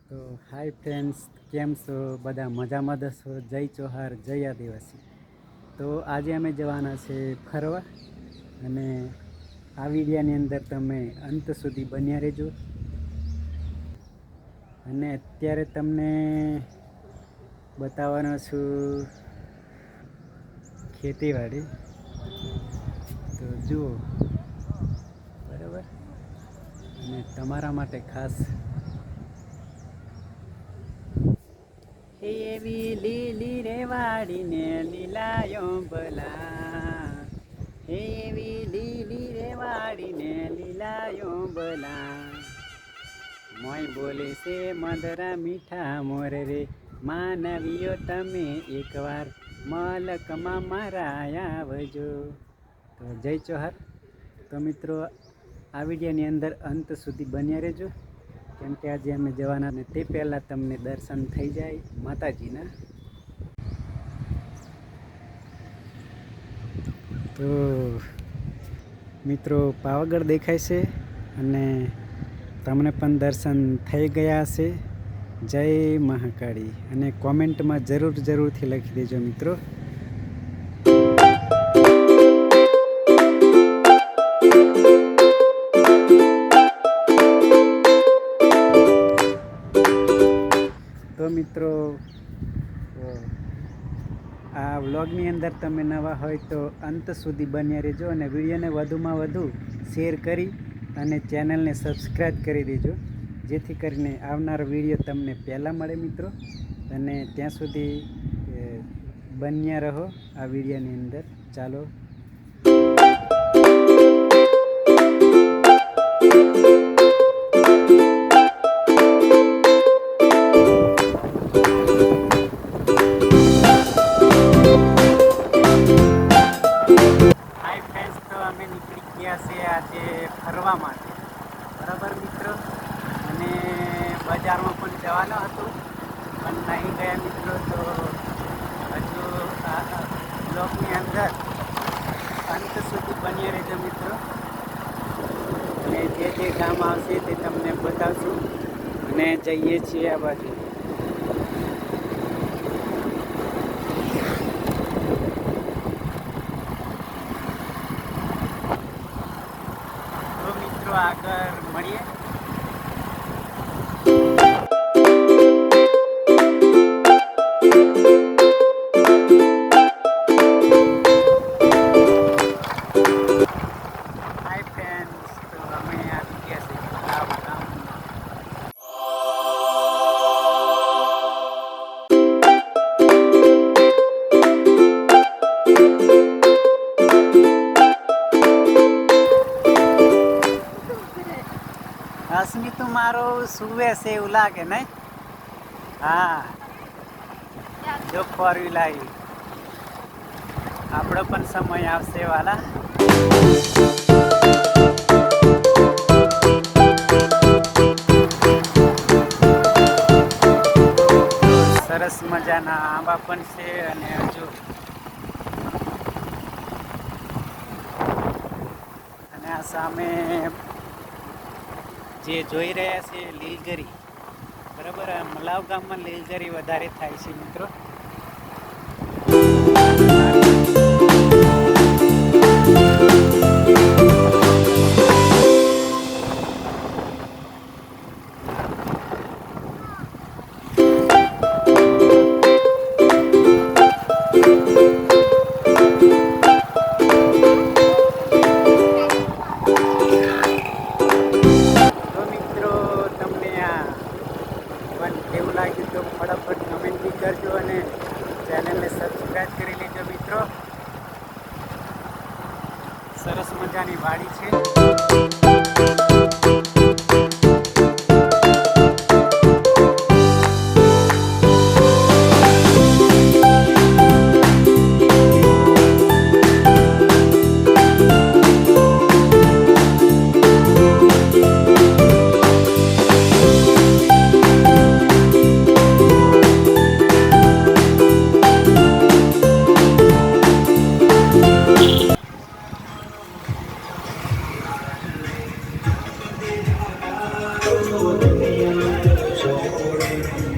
તો hi friends, કેમ છો? બધા મજામાં છો? જય ચોહાર, જય આદિવાસી. તો આજે અમે જવાના છે ફરવા, અને આ વિડીયાની અંદર તમે અંત સુધી બન્યા રહેજો. અને અત્યારે તમને બતાવવાનો છું ખેતીવાડી. તો જુઓ બરાબર, અને તમારા માટે ખાસ એવી લીલી રે વાડીને લીલાયો બલા, એવી લીલી રે વાડીને લીલાયો બલા, મોય બોલે છે મધરા મીઠા મોર રે, માનવીઓ તમે એકવાર મલકમાં મારા આવજો. તો જય ચોહાર. તો મિત્રો, આ વિડીયોની અંદર અંત સુધી બન્યા રહેજો, કેમ કે આજે અમે જવાના ને તે પહેલાં તમને દર્શન થઈ જાય માતાજીના. તો મિત્રો, પાવાગઢ દેખાય છે અને તમને પણ દર્શન થઈ ગયા હશે. જય મહાકાળી. અને કોમેન્ટમાં જરૂરથી લખી દેજો મિત્રો. તો મિત્રો, આ વ્લોગની અંદર તમે નવા હોય તો અંત સુધી બન્યા રહેજો, અને વિડીયોને વધુમાં વધુ શેર કરી અને ચેનલને સબસ્ક્રાઈબ કરી દેજો, જેથી કરીને આવનાર વિડીયો તમને પહેલાં મળે મિત્રો. અને ત્યાં સુધી બન્યા રહો આ વિડીયોની અંદર. ચાલો. અમે નીકળી ગયા છે આજે ફરવા માટે, બરાબર મિત્રો. અને બજારમાં પણ જવાનું હતું પણ નહીં ગયા મિત્રો. તો હજુ આ બ્લોગની અંદર અંત સુધી બની રહેજો મિત્રો. અને જે ગામ આવશે તે તમને બતાવશું. અને જઈએ છીએ આ બાજુ. આગળ મળીએ. હાય ફ્રેન્ડ્સ, તો અમે આવી ગયા છીએ ગામ. અસ્મી તું મારો સુવે છે એવું લાગે નહીં? હા, જો ફોર વ્હીલ આવી. આપણો પણ સમય આવશે વાલા. સરસ મજાના આંબા પણ છે. અને હજુ અને આ સામે જે જોઈ રહ્યા છે લીલગરી, બરાબર. આ મલાવ ગામમાં લીલગરી વધારે થાય છે મિત્રો. કેવું લાગ્યું તો ફટાફટ કમેન્ટ બી કરજો, અને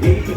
લીલી